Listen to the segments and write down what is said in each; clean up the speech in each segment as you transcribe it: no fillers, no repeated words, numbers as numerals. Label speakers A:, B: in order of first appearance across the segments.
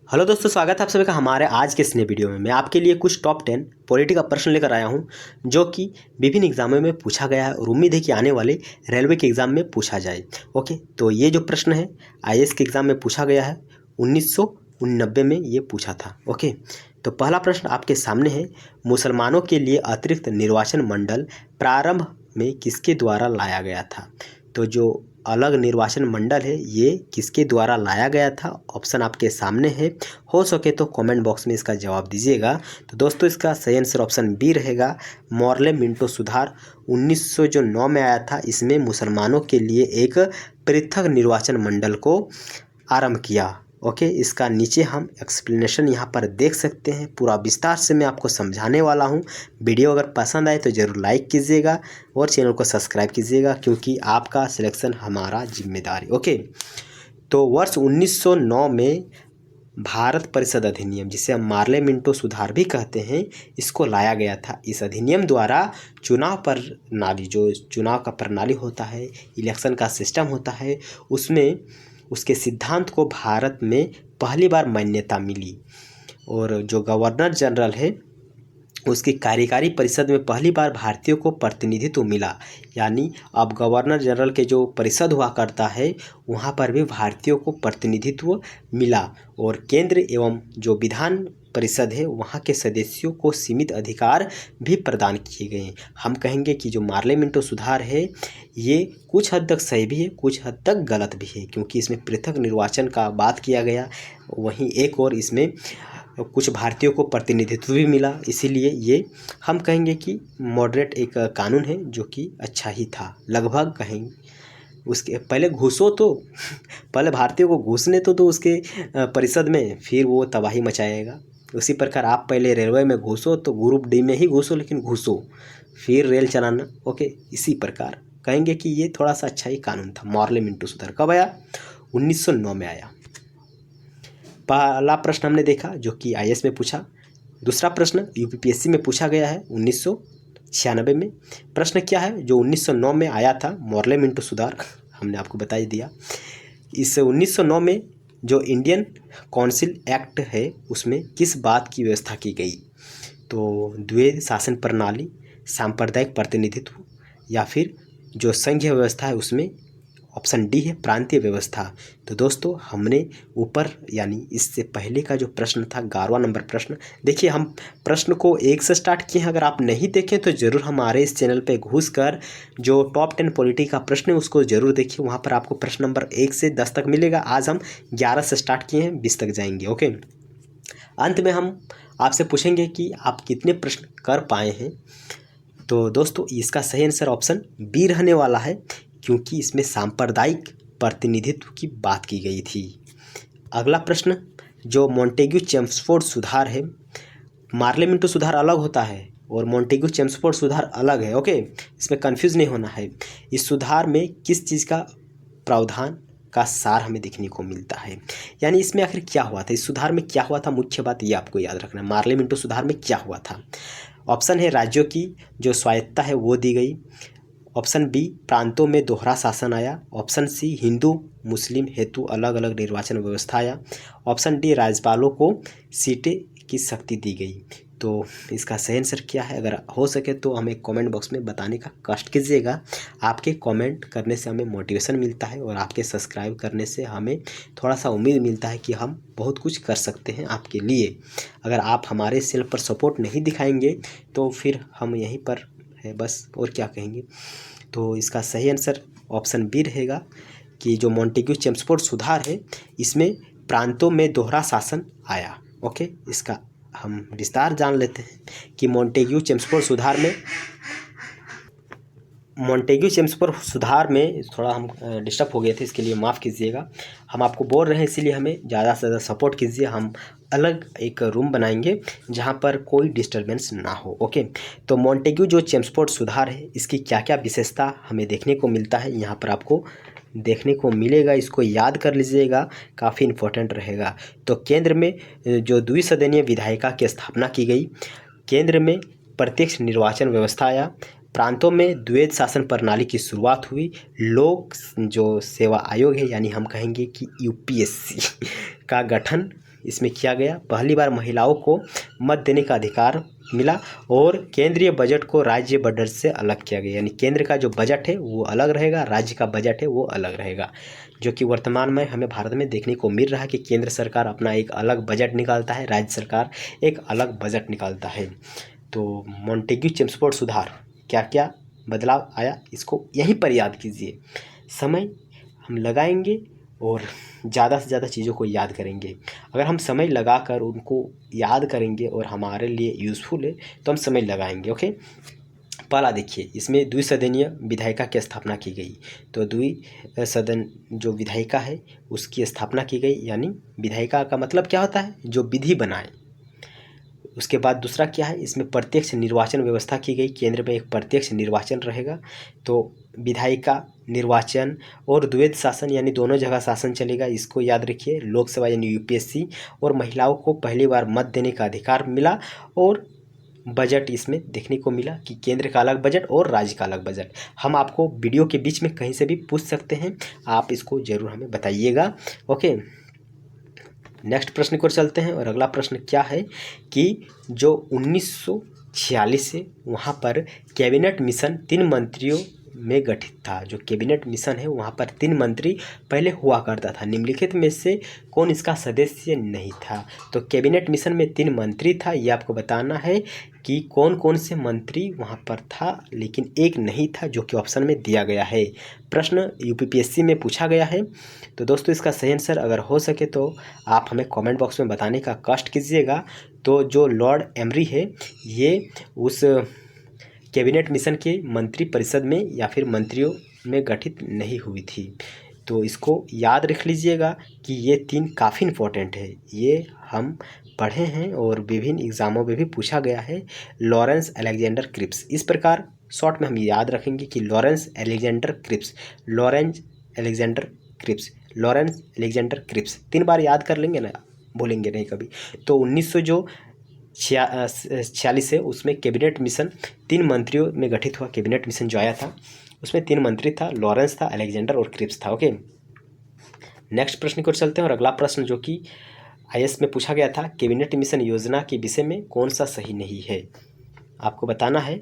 A: Hello दोस्तों, स्वागत है आप सभी का हमारे आज के इस नए वीडियो में। मैं आपके लिए कुछ टॉप 10 पॉलिटी का प्रश्न लेकर आया हूं जो कि विभिन्न एग्जामों में पूछा गया है और उम्मीद है कि आने वाले रेलवे के एग्ज़ाम में पूछा जाए। ओके, तो ये जो प्रश्न है आईएएस के एग्ज़ाम में पूछा गया है, 1989 में ये पूछा था। ओके, तो पहला प्रश्न आपके सामने है, मुसलमानों के लिए अतिरिक्त निर्वाचन मंडल प्रारंभ में किसके द्वारा लाया गया था? तो जो अलग निर्वाचन मंडल है ये किसके द्वारा लाया गया था? ऑप्शन आपके सामने है, हो सके तो कमेंट बॉक्स में इसका जवाब दीजिएगा। तो दोस्तों इसका सही आंसर ऑप्शन बी रहेगा, मॉर्ले मिंटो सुधार 1909 में आया था। इसमें मुसलमानों के लिए एक पृथक निर्वाचन मंडल को आरंभ किया। ओके, इसका नीचे हम एक्सप्लेनेशन यहाँ पर देख सकते हैं, पूरा विस्तार से मैं आपको समझाने वाला हूँ। वीडियो अगर पसंद आए तो ज़रूर लाइक कीजिएगा और चैनल को सब्सक्राइब कीजिएगा, क्योंकि आपका सिलेक्शन हमारा जिम्मेदारी। ओके, तो वर्ष 1909 में भारत परिषद अधिनियम, जिसे हम मार्ले मिंटो सुधार भी कहते हैं, इसको लाया गया था। इस अधिनियम द्वारा चुनाव प्रणाली, जो चुनाव का प्रणाली होता है, इलेक्शन का सिस्टम होता है, उसमें उसके सिद्धांत को भारत में पहली बार मान्यता मिली। और जो गवर्नर जनरल है उसकी कार्यकारी परिषद में पहली बार भारतीयों को प्रतिनिधित्व मिला। यानी अब गवर्नर जनरल के जो परिषद हुआ करता है वहाँ पर भी भारतीयों को प्रतिनिधित्व मिला। और केंद्र एवं जो विधान परिषद है वहाँ के सदस्यों को सीमित अधिकार भी प्रदान किए गए। हम कहेंगे कि जो मार्ले मिंटो सुधार है ये कुछ हद तक सही भी है, कुछ हद तक गलत भी है, क्योंकि इसमें पृथक निर्वाचन का बात किया गया। वहीं एक और इसमें कुछ भारतीयों को प्रतिनिधित्व भी मिला, इसीलिए ये हम कहेंगे कि मॉडरेट एक कानून है जो कि अच्छा ही था, लगभग कहेंगे। उसके पहले घुसो तो पहले भारतीयों को घुसने तो उसके परिषद में, फिर वो तबाही मचाएगा। उसी प्रकार आप पहले रेलवे में घुसो तो ग्रुप डी में ही घुसो, लेकिन घुसो फिर रेल चलाना। ओके, इसी प्रकार कहेंगे कि ये थोड़ा सा अच्छा ही कानून था। मॉर्ले मिंटो सुधार कब आया? 1909 में आया। पहला प्रश्न हमने देखा जो कि आईएएस में पूछा। दूसरा प्रश्न यूपीपीएससी में पूछा गया है 1996 में। प्रश्न क्या है जो 1909 में आया था? मॉर्ले मिंटो सुधार हमने आपको बता ही दिया। इस 1909 में जो इंडियन काउंसिल एक्ट है उसमें किस बात की व्यवस्था की गई? तो द्वैध शासन प्रणाली, सांप्रदायिक प्रतिनिधित्व, या फिर जो संघीय व्यवस्था है उसमें ऑप्शन डी है प्रांतीय व्यवस्था। तो दोस्तों हमने ऊपर यानी इससे पहले का जो प्रश्न था 11वां नंबर प्रश्न, देखिए हम प्रश्न को 1 से स्टार्ट किए हैं। अगर आप नहीं देखें तो ज़रूर हमारे इस चैनल पे घुसकर जो टॉप 10 पॉलिटी का प्रश्न है उसको ज़रूर देखिए, वहाँ पर आपको प्रश्न नंबर 1 से 10 तक मिलेगा। आज हम 11 से स्टार्ट किए हैं, 20 तक जाएंगे। ओके, अंत में हम आपसे पूछेंगे कि आप कितने प्रश्न कर पाए हैं। तो दोस्तों इसका सही आंसर ऑप्शन बी रहने वाला है, क्योंकि इसमें सांप्रदायिक प्रतिनिधित्व की बात की गई थी। अगला प्रश्न जो मॉन्टेग्यू चेम्सफोर्ड सुधार है, मार्ले मिंटो सुधार अलग होता है और मॉन्टेग्यू चेम्सफोर्ड सुधार अलग है। ओके, इसमें कंफ्यूज नहीं होना है। इस सुधार में किस चीज़ का प्रावधान का सार हमें देखने को मिलता है, यानी इसमें आखिर क्या हुआ था, इस सुधार में क्या हुआ था, मुख्य बात ये आपको याद रखना है। मार्ले मिंटो सुधार में क्या हुआ था? ऑप्शन है राज्यों की जो स्वायत्तता है वो दी गई। ऑप्शन बी प्रांतों में दोहरा शासन आया। ऑप्शन सी हिंदू मुस्लिम हेतु अलग अलग निर्वाचन व्यवस्था आया। ऑप्शन डी राज्यपालों को सीटें की शक्ति दी गई। तो इसका सही आंसर क्या है? अगर हो सके तो हमें कमेंट बॉक्स में बताने का कष्ट कीजिएगा। आपके कमेंट करने से हमें मोटिवेशन मिलता है और आपके सब्सक्राइब करने से हमें थोड़ा सा उम्मीद मिलता है कि हम बहुत कुछ कर सकते हैं आपके लिए। अगर आप हमारे चैनल पर सपोर्ट नहीं दिखाएंगे तो फिर हम यहीं पर है बस, और क्या कहेंगे। तो इसका सही आंसर ऑप्शन बी रहेगा कि जो मॉन्टेग्यू चेम्सफोर्ड सुधार है इसमें प्रांतों में दोहरा शासन आया। ओके, इसका हम विस्तार जान लेते हैं कि मॉन्टेग्यू चेम्सफोर्ड सुधार में थोड़ा हम डिस्टर्ब हो गए थे, इसके लिए माफ़ कीजिएगा। हम आपको बोल रहे हैं इसीलिए हमें ज़्यादा से ज़्यादा सपोर्ट कीजिए। हम अलग एक रूम बनाएंगे जहाँ पर कोई डिस्टर्बेंस ना हो। ओके, तो मॉन्टेग्यू जो चेम्सफोर्ड सुधार है इसकी क्या क्या विशेषता हमें देखने को मिलता है यहाँ पर आपको देखने को मिलेगा, इसको याद कर लीजिएगा, काफ़ी इम्पोर्टेंट रहेगा। तो केंद्र में जो द्विसदनीय विधायिका की स्थापना की गई, केंद्र में प्रत्यक्ष निर्वाचन व्यवस्था आया, प्रांतों में द्वैध शासन प्रणाली की शुरुआत हुई, लोक जो सेवा आयोग है यानी हम कहेंगे कि यूपीएससी का गठन इसमें किया गया। पहली बार महिलाओं को मत देने का अधिकार मिला और केंद्रीय बजट को राज्य बजट से अलग किया गया, यानी केंद्र का जो बजट है वो अलग रहेगा, राज्य का बजट है वो अलग रहेगा, जो कि वर्तमान में हमें भारत में देखने को मिल रहा है कि केंद्र सरकार अपना एक अलग बजट निकालता है, राज्य सरकार एक अलग बजट निकालता है। तो मॉन्टेग्यू चेम्सफोर्ड सुधार, क्या क्या बदलाव आया, इसको यहीं पर याद कीजिए। समय हम लगाएंगे और ज़्यादा से ज़्यादा चीज़ों को याद करेंगे। अगर हम समय लगाकर उनको याद करेंगे और हमारे लिए यूज़फुल है तो हम समय लगाएंगे। ओके, पहला देखिए, इसमें द्विसदनीय विधायिका की स्थापना की गई। तो द्विसदन जो विधायिका है उसकी स्थापना की गई, यानी विधायिका का मतलब क्या होता है, जो विधि बनाए। उसके बाद दूसरा क्या है, इसमें प्रत्यक्ष निर्वाचन व्यवस्था की गई, केंद्र में एक प्रत्यक्ष निर्वाचन रहेगा। तो विधायिका, निर्वाचन और द्वैध शासन, यानी दोनों जगह शासन चलेगा, इसको याद रखिए। लोकसभा यानी यूपीएससी, और महिलाओं को पहली बार मत देने का अधिकार मिला, और बजट इसमें देखने को मिला कि केंद्र का अलग बजट और राज्य का अलग बजट। हम आपको वीडियो के बीच में कहीं से भी पूछ सकते हैं, आप इसको ज़रूर हमें बताइएगा। ओके, नेक्स्ट प्रश्न की ओर चलते हैं, और अगला प्रश्न क्या है कि जो 1946 से वहाँ पर कैबिनेट मिशन 3 मंत्रियों में गठित था। जो कैबिनेट मिशन है वहाँ पर 3 मंत्री पहले हुआ करता था। निम्नलिखित में से कौन इसका सदस्य नहीं था? तो कैबिनेट मिशन में 3 मंत्री था, ये आपको बताना है कि कौन कौन से मंत्री वहाँ पर था, लेकिन एक नहीं था जो कि ऑप्शन में दिया गया है। प्रश्न यूपीपीएससी में पूछा गया है। तो दोस्तों इसका सही आंसर अगर हो सके तो आप हमें कमेंट बॉक्स में बताने का कष्ट कीजिएगा। तो जो लॉर्ड एमरी है ये उस कैबिनेट मिशन के मंत्री परिषद में या फिर मंत्रियों में गठित नहीं हुई थी। तो इसको याद रख लीजिएगा कि ये 3 काफ़ी इम्पोर्टेंट है, ये हम पढ़े हैं और विभिन्न एग्जामों में भी पूछा गया है। लॉरेंस अलेक्जेंडर क्रिप्स, इस प्रकार शॉर्ट में हम याद रखेंगे कि Lawrence Alexander Cripps, Lawrence Alexander Cripps, Lawrence Alexander Cripps 3 बार याद कर लेंगे ना, भूलेंगे नहीं कभी। तो 1946 है उसमें कैबिनेट मिशन 3 मंत्रियों में गठित हुआ। कैबिनेट मिशन जो आया था उसमें 3 मंत्री था, लॉरेंस था, अलेक्जेंडर और क्रिप्स था। ओके, नेक्स्ट प्रश्न की ओर चलते हैं, और अगला प्रश्न जो कि आईएएस में पूछा गया था, कैबिनेट मिशन योजना के विषय में कौन सा सही नहीं है, आपको बताना है।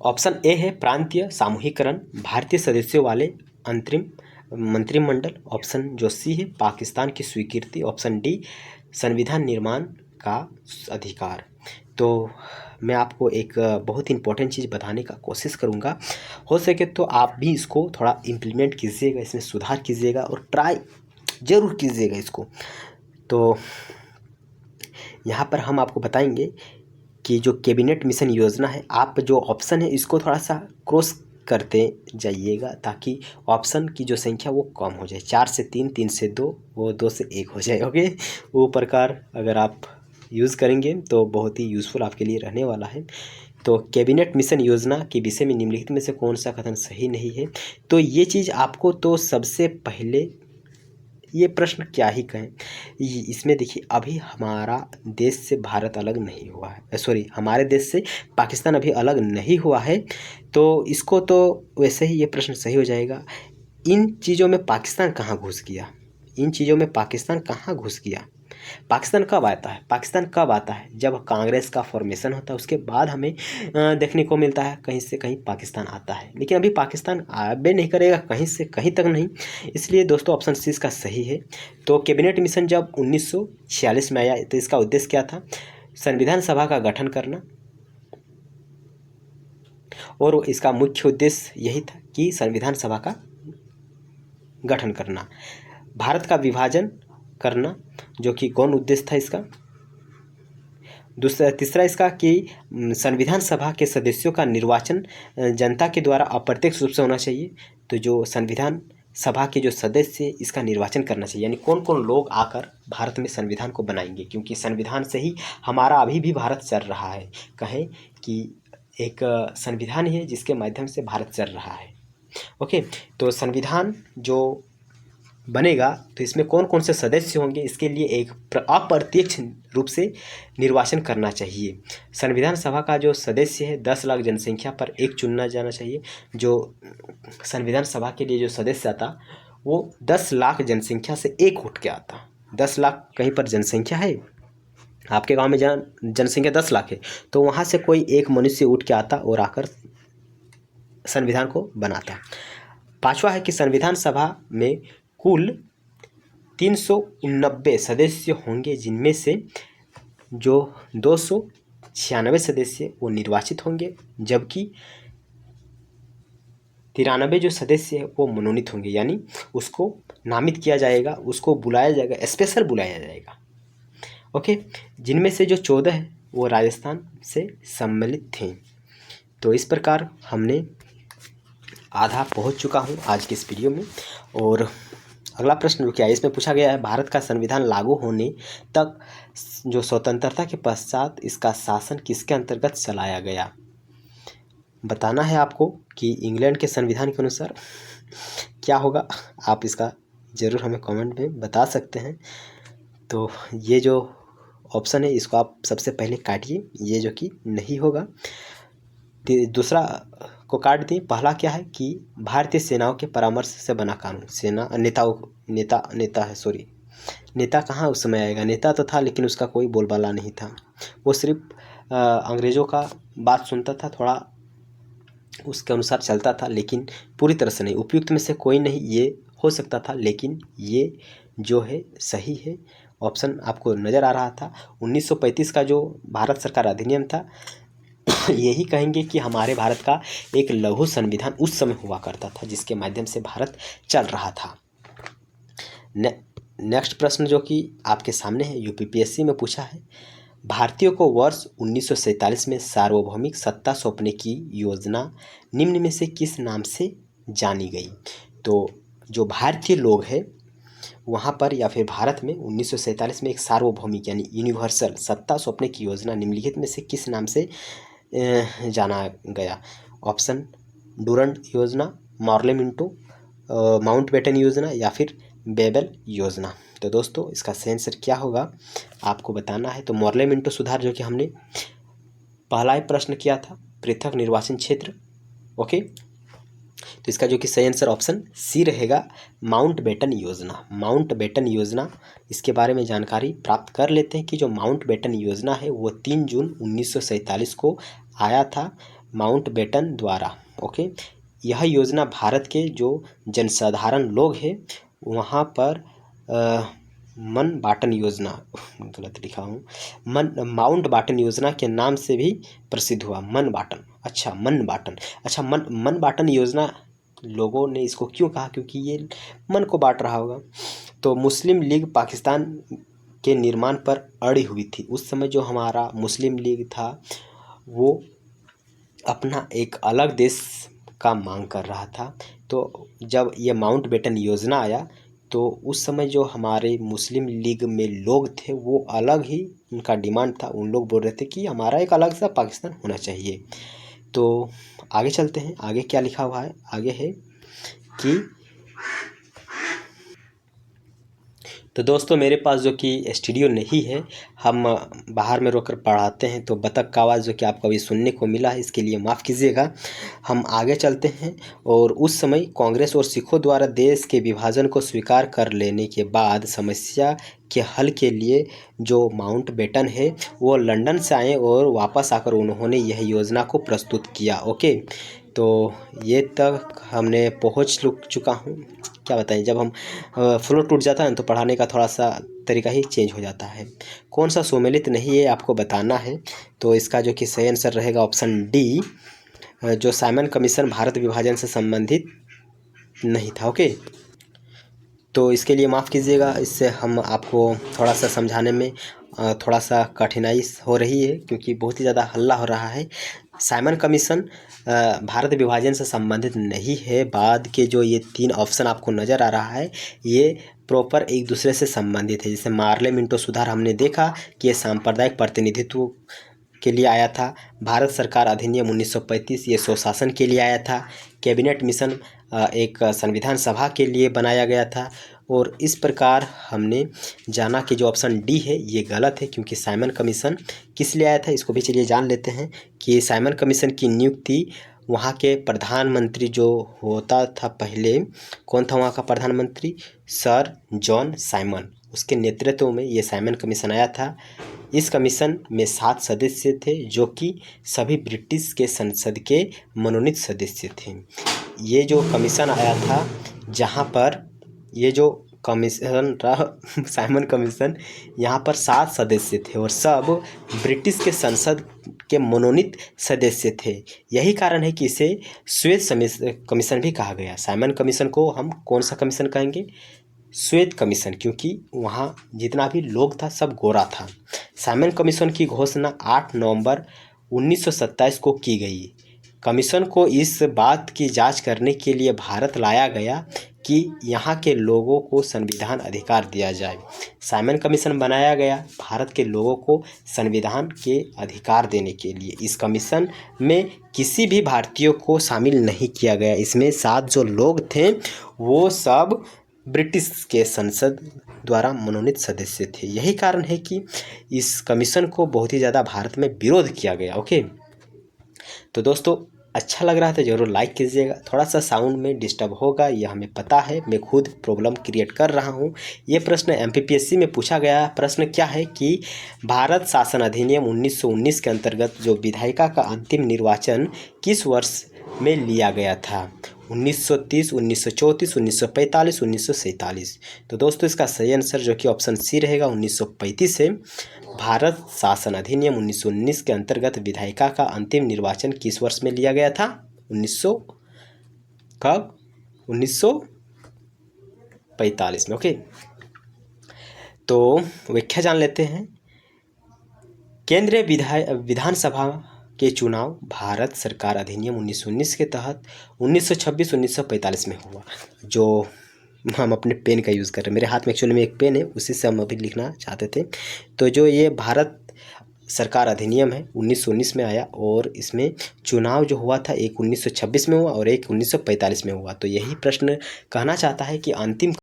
A: ऑप्शन ए है प्रांतीय सामूहिकरण, भारतीय सदस्यों वाले अंतरिम मंत्रिमंडल। ऑप्शन जो सी है पाकिस्तान की स्वीकृति। ऑप्शन डी संविधान निर्माण का अधिकार। तो मैं आपको एक बहुत इंपॉर्टेंट चीज़ बताने का कोशिश करूँगा, हो सके तो आप भी इसको थोड़ा इम्प्लीमेंट कीजिएगा, इसमें सुधार कीजिएगा और ट्राई ज़रूर कीजिएगा इसको। तो यहाँ पर हम आपको बताएंगे कि जो कैबिनेट मिशन योजना है, आप जो ऑप्शन है इसको थोड़ा सा क्रॉस करते जाइएगा ताकि ऑप्शन की जो संख्या वो कम हो जाए। 4 से 3, 3 से 2, वो 2 से 1 हो जाए। ओके, वो प्रकार अगर आप यूज़ करेंगे तो बहुत ही यूज़फुल आपके लिए रहने वाला है। तो कैबिनेट मिशन योजना के विषय में निम्नलिखित में से कौन सा कथन सही नहीं है? तो ये चीज़ आपको तो सबसे पहले, ये प्रश्न क्या ही कहें, इसमें देखिए अभी हमारा देश से भारत अलग नहीं हुआ है, सॉरी हमारे देश से पाकिस्तान अभी अलग नहीं हुआ है। तो इसको तो वैसे ही ये प्रश्न सही हो जाएगा। इन चीज़ों में पाकिस्तान कहाँ घुस गया, इन चीज़ों में पाकिस्तान कहाँ घुस गया? पाकिस्तान कब आता है? पाकिस्तान कब आता है? जब कांग्रेस का फॉर्मेशन होता है उसके बाद हमें देखने को मिलता है कहीं से कहीं पाकिस्तान आता है, लेकिन अभी पाकिस्तान आबे नहीं करेगा कहीं से कहीं तक नहीं। इसलिए दोस्तों ऑप्शन सी इसका सही है। तो कैबिनेट मिशन जब 1946 में आया तो इसका उद्देश्य क्या था? संविधान सभा का गठन करना, और इसका मुख्य उद्देश्य यही था कि संविधान सभा का गठन करना, भारत का विभाजन करना, जो कि गौण उद्देश्य था इसका। तीसरा इसका कि संविधान सभा के सदस्यों का निर्वाचन जनता के द्वारा अप्रत्यक्ष रूप से होना चाहिए। तो जो संविधान सभा के जो सदस्य इसका निर्वाचन करना चाहिए, यानी कौन कौन लोग आकर भारत में संविधान को बनाएंगे, क्योंकि संविधान से ही हमारा अभी भी भारत चल रहा है। कहें कि एक संविधान ही है जिसके माध्यम से भारत चल रहा है। ओके, तो संविधान जो बनेगा तो इसमें कौन कौन से सदस्य होंगे, इसके लिए एक अप्रत्यक्ष रूप से निर्वाचन करना चाहिए। संविधान सभा का जो सदस्य है 10 लाख जनसंख्या पर एक चुना जाना चाहिए। जो संविधान सभा के लिए जो सदस्य आता वो 10 लाख जनसंख्या से एक उठ के आता। 10 लाख कहीं पर जनसंख्या है, आपके गांव में जनसंख्या 10 लाख है, तो वहाँ से कोई एक मनुष्य उठ के आता और आकर संविधान को बनाता। 5वां है कि संविधान सभा में कुल 389 सदस्य होंगे, जिनमें से जो 296 सदस्य वो निर्वाचित होंगे, जबकि 93 जो सदस्य है वो मनोनीत होंगे, यानी उसको नामित किया जाएगा, उसको बुलाया जाएगा, स्पेशल बुलाया जाएगा। ओके, जिनमें से जो 14 है वो राजस्थान से सम्मिलित थे। तो इस प्रकार हमने आधा पहुंच चुका हूं आज की इस वीडियो में। और अगला प्रश्न क्या है, इसमें पूछा गया है, भारत का संविधान लागू होने तक जो स्वतंत्रता के पश्चात इसका शासन किसके अंतर्गत चलाया गया। बताना है आपको कि इंग्लैंड के संविधान के अनुसार क्या होगा। आप इसका ज़रूर हमें कमेंट में बता सकते हैं। तो ये जो ऑप्शन है इसको आप सबसे पहले काटिए, ये जो कि नहीं होगा। दूसरा को काट दें। पहला क्या है कि भारतीय सेनाओं के परामर्श से बना कानून। सेना नेता कहाँ उस समय आएगा, नेता तो था लेकिन उसका कोई बोलबाला नहीं था, वो सिर्फ अंग्रेज़ों का बात सुनता था, थोड़ा उसके अनुसार चलता था, लेकिन पूरी तरह से नहीं। उपयुक्त में से कोई नहीं ये हो सकता था, लेकिन ये जो है सही है। ऑप्शन आपको नज़र आ रहा था। 1935 का जो भारत सरकार अधिनियम था यही कहेंगे कि हमारे भारत का एक लघु संविधान उस समय हुआ करता था, जिसके माध्यम से भारत चल रहा था। नेक्स्ट प्रश्न जो कि आपके सामने है, यूपीपीएससी में पूछा है, भारतीयों को वर्ष 1947 में सार्वभौमिक सत्ता सौंपने की योजना निम्न में से किस नाम से जानी गई। तो जो भारतीय लोग हैं वहाँ पर या फिर भारत में 1947 में एक सार्वभौमिक यानी यूनिवर्सल सत्ता सौंपने की योजना निम्नलिखित में से किस नाम से जाना गया। ऑप्शन डूरंड योजना, मॉर्ले मिंटो, माउंटबेटन योजना या फिर बेबल योजना। तो दोस्तों इसका सही आंसर क्या होगा आपको बताना है। तो मॉर्ले मिंटो सुधार जो कि हमने पहला ही प्रश्न किया था, पृथक निर्वाचन क्षेत्र। ओके, तो इसका जो कि सही आंसर ऑप्शन सी रहेगा, माउंटबेटन योजना। माउंटबेटन योजना, इसके बारे में जानकारी प्राप्त कर लेते हैं कि जो माउंटबेटन योजना है वो 3 जून 1947 को आया था माउंटबेटन द्वारा। ओके, यह योजना भारत के जो जनसाधारण लोग हैं वहाँ पर माउंटबेटन योजना, गलत लिखा हूँ, माउंटबेटन योजना के नाम से भी प्रसिद्ध हुआ। माउंटबेटन, अच्छा माउंटबेटन, अच्छा माउंटबेटन योजना लोगों ने इसको क्यों कहा, क्योंकि ये मन को बांट रहा होगा। तो मुस्लिम लीग पाकिस्तान के निर्माण पर अड़ी हुई थी। उस समय जो हमारा मुस्लिम लीग था वो अपना एक अलग देश का मांग कर रहा था। तो जब ये माउंटबेटन योजना आया तो उस समय जो हमारे मुस्लिम लीग में लोग थे वो अलग ही उनका डिमांड था। उन लोग बोल रहे थे कि हमारा एक अलग सा पाकिस्तान होना चाहिए। तो आगे चलते हैं, आगे क्या लिखा हुआ है। आगे है कि तो दोस्तों मेरे पास जो कि स्टूडियो नहीं है, हम बाहर में रोकर पढ़ाते हैं, तो बतख का आवाज़ जो कि आपको अभी सुनने को मिला है इसके लिए माफ़ कीजिएगा। हम आगे चलते हैं। और उस समय कांग्रेस और सिखों द्वारा देश के विभाजन को स्वीकार कर लेने के बाद समस्या के हल के लिए जो माउंटबेटन है वो लंदन से आए और वापस आकर उन्होंने यह योजना को प्रस्तुत किया। ओके, तो ये तक हमने पहुँच चुका हूँ। क्या बताएं, जब हम फ्लो टूट जाता है तो पढ़ाने का थोड़ा सा तरीका ही चेंज हो जाता है। कौन सा सम्मिलित नहीं है आपको बताना है। तो इसका जो कि सही आंसर रहेगा ऑप्शन डी, जो साइमन कमीशन भारत विभाजन से संबंधित नहीं था। ओके, तो इसके लिए माफ़ कीजिएगा, इससे हम आपको थोड़ा सा समझाने में थोड़ा सा कठिनाई हो रही है क्योंकि बहुत ही ज़्यादा हल्ला हो रहा है। साइमन कमीशन भारत विभाजन से संबंधित नहीं है। बाद के जो ये 3 ऑप्शन आपको नज़र आ रहा है ये प्रॉपर एक दूसरे से संबंधित है। जैसे मार्ले मिंटो सुधार हमने देखा कि ये सांप्रदायिक प्रतिनिधित्व के लिए आया था। भारत सरकार अधिनियम 1935 ये स्वशासन के लिए आया था। कैबिनेट मिशन एक संविधान सभा के लिए बनाया गया था। और इस प्रकार हमने जाना कि जो ऑप्शन डी है ये गलत है, क्योंकि साइमन कमीशन किस लिए आया था इसको भी चलिए जान लेते हैं कि साइमन कमीशन की नियुक्ति वहाँ के प्रधानमंत्री जो होता था पहले, कौन था वहाँ का प्रधानमंत्री, सर जॉन साइमन। उसके नेतृत्व में ये साइमन कमीशन आया था। इस कमीशन में 7 सदस्य थे जो कि सभी ब्रिटिश के संसद के मनोनीत सदस्य थे। ये जो कमीशन आया था, जहाँ पर ये जो कमीशन रहा साइमन कमीशन, यहाँ पर 7 सदस्य थे और सब ब्रिटिश के संसद के मनोनीत सदस्य थे। यही कारण है कि इसे श्वेत कमीशन भी कहा गया। साइमन कमीशन को हम कौन सा कमीशन कहेंगे? श्वेत कमीशन, क्योंकि वहाँ जितना भी लोग था सब गोरा था। साइमन कमीशन की घोषणा 8 नवंबर 1927 को की गई। कमीशन को इस बात की जांच करने के लिए भारत लाया गया कि यहाँ के लोगों को संविधान अधिकार दिया जाए। साइमन कमीशन बनाया गया भारत के लोगों को संविधान के अधिकार देने के लिए। इस कमीशन में किसी भी भारतीय को शामिल नहीं किया गया। इसमें 7 जो लोग थे वो सब ब्रिटिश के संसद द्वारा मनोनीत सदस्य थे। यही कारण है कि इस कमीशन को बहुत ही ज़्यादा भारत में विरोध किया गया। ओके, तो दोस्तों अच्छा लग रहा है तो ज़रूर लाइक कीजिएगा। थोड़ा सा साउंड में डिस्टर्ब होगा, ये हमें पता है, मैं खुद प्रॉब्लम क्रिएट कर रहा हूँ। ये प्रश्न MPPSC में पूछा गया। प्रश्न क्या है कि भारत शासन अधिनियम 1919 के अंतर्गत जो विधायिका का अंतिम निर्वाचन किस वर्ष में लिया गया था? 1930, 1934, 1945, 1947। तो दोस्तों इसका सही आंसर जो कि ऑप्शन सी रहेगा 1935 है। भारत शासन अधिनियम 1919 के अंतर्गत विधायिका का अंतिम निर्वाचन किस वर्ष में लिया गया था? 1945 में। ओके, तो व्याख्या जान लेते हैं। केंद्रीय विधानसभा के चुनाव भारत सरकार अधिनियम 1919 के तहत 1926-1945 में हुआ। जो हम अपने पेन का यूज़ कर रहे हैं, मेरे हाथ में एक्चुअली में एक पेन है, उसी से हम अभी लिखना चाहते थे। तो जो ये भारत सरकार अधिनियम है 1919 में आया और इसमें चुनाव जो हुआ था एक 1926 में हुआ और एक 1945 में हुआ। तो यही प्रश्न कहना चाहता है कि अंतिम